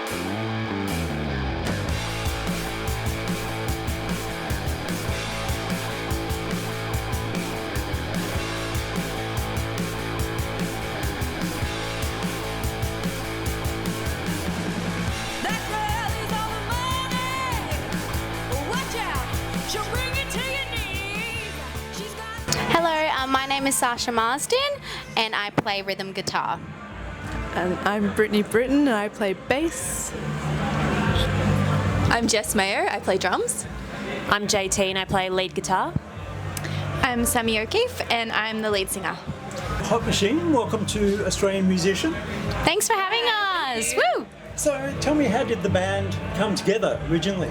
My name is Sarsha Marsden and I play rhythm guitar. And I'm Brittany Britten and I play bass. I'm Jess Maio, I play drums. I'm JT and I play lead guitar. I'm Sammy O'Keefe and I'm the lead singer. Hot Machine, welcome to Australian Musician. Thanks for having us. Woo! So tell me, how did the band come together originally?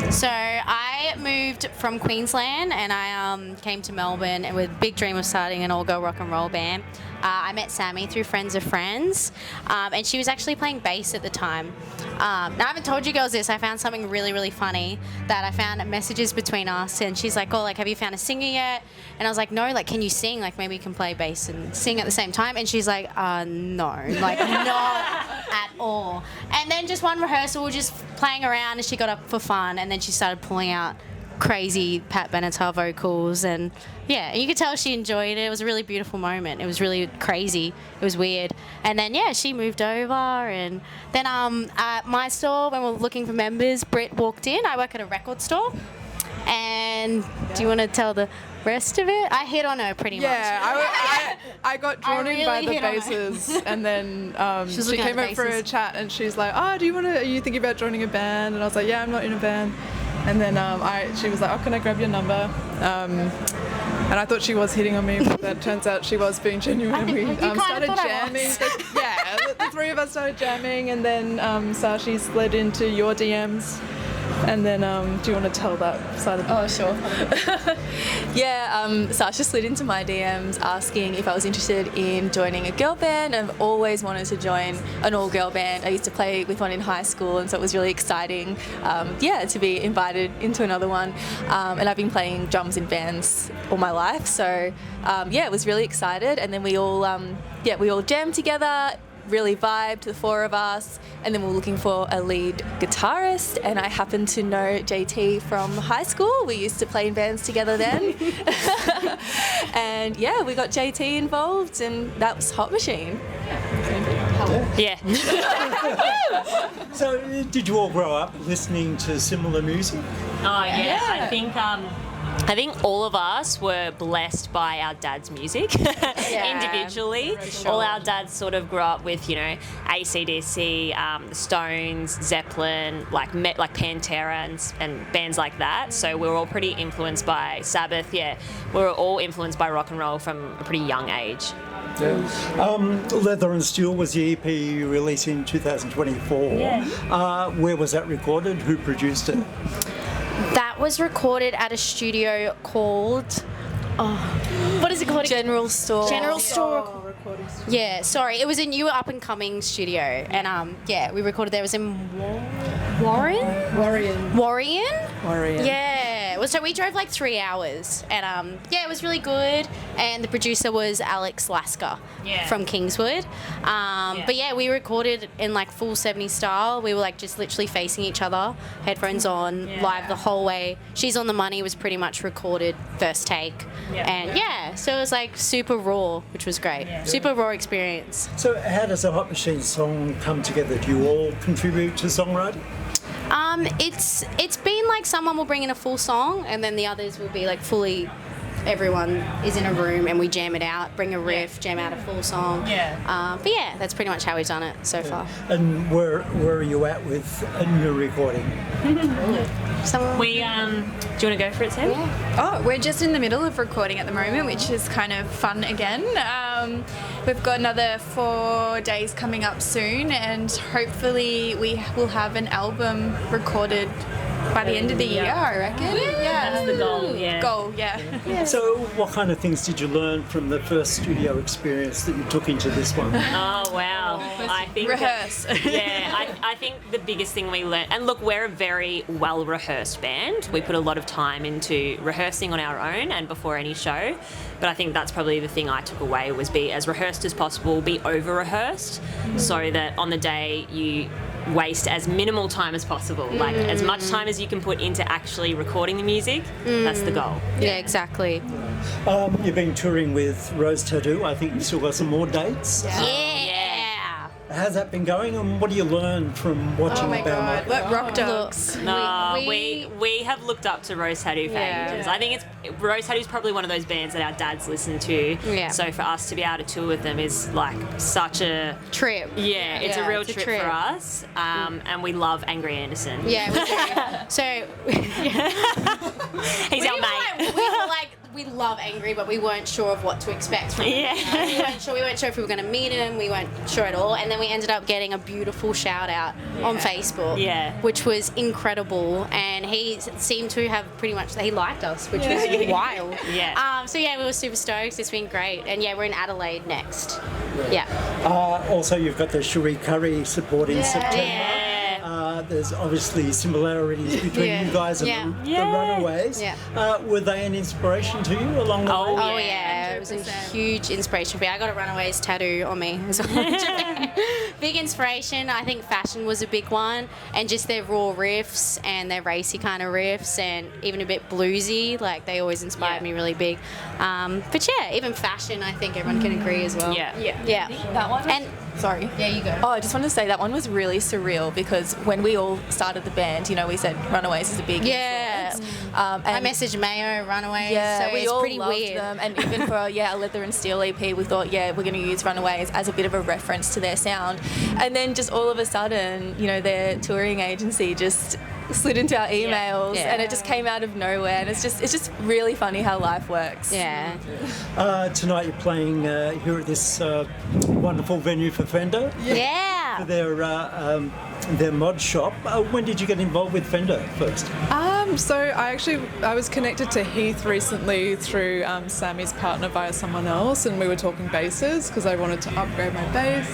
So I moved from Queensland and I came to Melbourne and with a big dream of starting an all-girl rock and roll band. I met Sammy through friends of friends and she was actually playing bass at the time. Now I haven't told you girls this, I found something really, really funny that I found messages between us and she's like, oh, like, have you found a singer yet? And I was like, no, like, can you sing? Like, maybe you can play bass and sing at the same time. And she's like, no, like, not at all. And then just one rehearsal, we were just playing around and she got up for fun and then she started pulling out crazy Pat Benatar vocals and yeah, you could tell she enjoyed it. It was a really beautiful moment. It was really crazy. It was weird. And then yeah, she moved over and then at my store when we were looking for members, Britt walked in. I work at a record store. And do you want to tell the rest of it? I hit on her pretty much. Yeah, I got drawn in by the basses, and then she came over for a chat, and she's like, "Oh, are you thinking about joining a band?" And I was like, "Yeah, I'm not in a band." And then she was like, "Oh, can I grab your number?" And I thought she was hitting on me, but that turns out she was being genuine. We started jamming. The three of us started jamming, and then Sashi slid into your DMs. And then, do you want to tell that side of the Oh, sure. Sarsha slid into my DMs asking if I was interested in joining a girl band. I've always wanted to join an all-girl band. I used to play with one in high school, and so it was really exciting, to be invited into another one. And I've been playing drums in bands all my life, so it was really excited. And then we all jammed together. Really vibed, the four of us, and then we were looking for a lead guitarist, and I happened to know JT from high school. We used to play in bands together then. And yeah, we got JT involved, and that was Hot Machine. Yeah. So did you all grow up listening to similar music? Oh yeah. I think all of us were blessed by our dad's music individually. Sure. All our dads sort of grew up with, AC/DC, the Stones, Zeppelin, like Pantera and bands like that. So we were all pretty influenced by Sabbath. Yeah, we were all influenced by rock and roll from a pretty young age. Yeah. Leather and Steel was the EP you released in 2024. Yeah. Where was that recorded? Who produced it? That was recorded at a studio called, what is it called? General Store. General Store. Yeah, sorry. It was a new up-and-coming studio. And, we recorded there. It was in Warrion? Yeah. So we drove like 3 hours. And, it was really good. And the producer was Alex Lasker from Kingswood. But, we recorded in like full 70s style. We were like just literally facing each other, headphones on, live the whole way. She's on the Money was pretty much recorded first take. And, so it was like super raw, which was great. Super raw experience. So how does a Hot Machine song come together? Do you all contribute to songwriting? It's been like someone will bring in a full song and then the others will be like fully, everyone is in a room and we jam it out, bring a riff, jam out a full song. But that's pretty much how we've done it so far. And where are you at with a new recording? Do you want to go for it, Sam? Oh, we're just in the middle of recording at the moment, which is kind of fun again. We've got another 4 days coming up soon, and hopefully we will have an album recorded by the end of the year, I reckon. That's the goal, yeah. So what kind of things did you learn from the first studio experience that you took into this one? Oh, wow. I think rehearse. I think the biggest thing we learned, and look, we're a very well-rehearsed band. We put a lot of time into rehearsing on our own and before any show. But I think that's probably the thing I took away was be as rehearsed as possible, be over-rehearsed, so that on the day you waste as minimal time as possible. Like as much time as you can put into actually recording the music, that's the goal. Yeah, exactly. You've been touring with Rose Tattoo. I think you've still got some more dates. Yeah. How's that been going, and what do you learn from watching the band like that? Rock dogs. We have looked up to Rose Tattoo for ages. I think Rose Tattoo is probably one of those bands that our dads listen to. Yeah. So for us to be able to tour with them is like such a Trip. Yeah, it's a real it's a trip trip. for us. And we love Angry Anderson. Yeah, we do. So He's our mate. we love Angry, but we weren't sure of what to expect from him. We weren't sure if we were going to meet him. We weren't sure at all. And then we ended up getting a beautiful shout out on Facebook, which was incredible. And he seemed to have pretty much, he liked us, which was wild. So we were super stoked. It's been great. And we're in Adelaide next. Also, you've got the Cherie Currie support in September. There's obviously similarities between you guys and the Runaways. Were they an inspiration to you along the way? Oh yeah, it was a huge inspiration for me. I got a Runaways tattoo on me as well. Big inspiration. I think fashion was a big one, and just their raw riffs and their racy kind of riffs, and even a bit bluesy. Like they always inspired me really big. But even fashion, I think everyone can agree as well. Yeah. That one. And sorry. Yeah, you go. Oh, I just wanted to say that one was really surreal because when we all started the band, we said Runaways is a big influence. And I messaged Maio, Runaways, so we it's all pretty loved weird. them. And even for a Leather and Steel EP, we thought, we're going to use Runaways as a bit of a reference to their sound. And then just all of a sudden, their touring agency just slid into our emails and it just came out of nowhere, and it's just really funny how life works. Tonight you're playing here at this wonderful venue for Fender. For their mod shop. When did you get involved with Fender first? So I was connected to Heath recently through Sammy's partner via someone else, and we were talking basses because I wanted to upgrade my bass.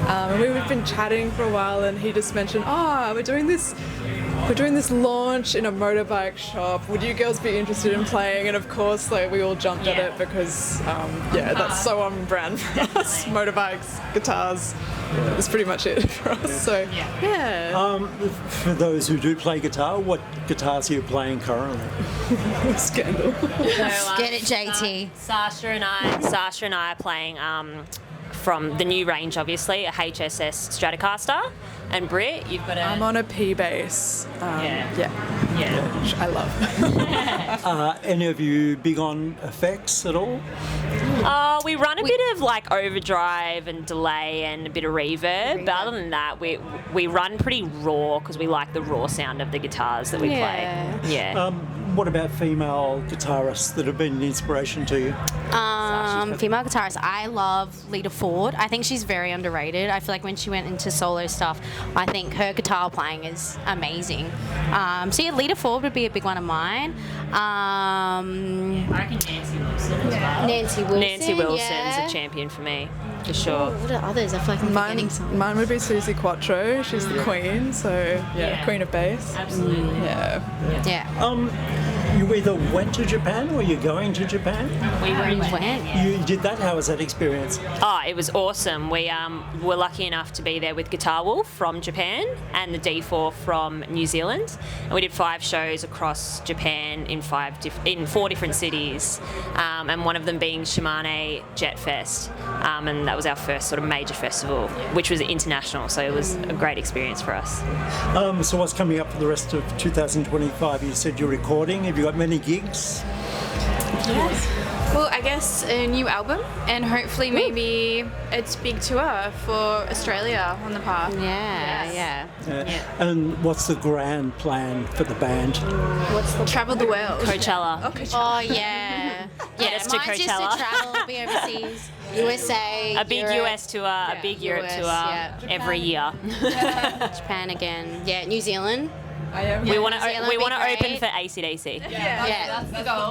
And we've been chatting for a while, and he just mentioned, we're doing this launch in a motorbike shop. Would you girls be interested in playing? And of course, we all jumped at it because, that's so on brand for us. Motorbikes, guitars. That's pretty much it for us. So, for those who do play guitar, what guitars are you playing currently? Scandal. Get it, JT. Sarsha and I are playing from the new range, obviously, a HSS Stratocaster. And Britt, you've got I'm on a P bass. Which I love. Any of you big on effects at all? We run a bit of overdrive and delay and a bit of reverb. But other than that, we run pretty raw because we like the raw sound of the guitars that we play. What about female guitarists that have been an inspiration to you? Female guitarist, I love Lita Ford. I think she's very underrated. I feel like when she went into solo stuff, I think her guitar playing is amazing. Lita Ford would be a big one of mine. I reckon Nancy Wilson as well. Nancy Wilson's a champion for me, for sure. What are others? I feel like I'm forgetting some. Mine would be Susie Quattro. She's the queen, so queen of bass. Absolutely. You either went to Japan or you're going to Japan? We went. You did that? How was that experience? Oh, it was awesome. We were lucky enough to be there with Guitar Wolf from Japan and the D4 from New Zealand. And we did 5 shows across Japan in 4 different cities, and one of them being Shimane Jet Fest. And that was our first sort of major festival, which was international, so it was a great experience for us. So what's coming up for the rest of 2025? You said you're recording. Have you got many gigs? Well, I guess a new album, and hopefully maybe it's big tour for Australia on the path. And what's the grand plan for the band? Travel the world. Coachella. Oh yeah. Yes, to mine's Coachella. just to travel, be overseas, USA, A big Europe, US tour, a big Europe US, tour every year. Japan again. Yeah, New Zealand. We want to be open great. for AC/DC. That's the goal.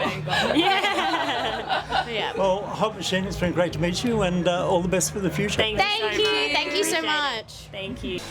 Well, Hope Machine, it's been great to meet you, and all the best for the future. Thank you Thank you so much. Thank you.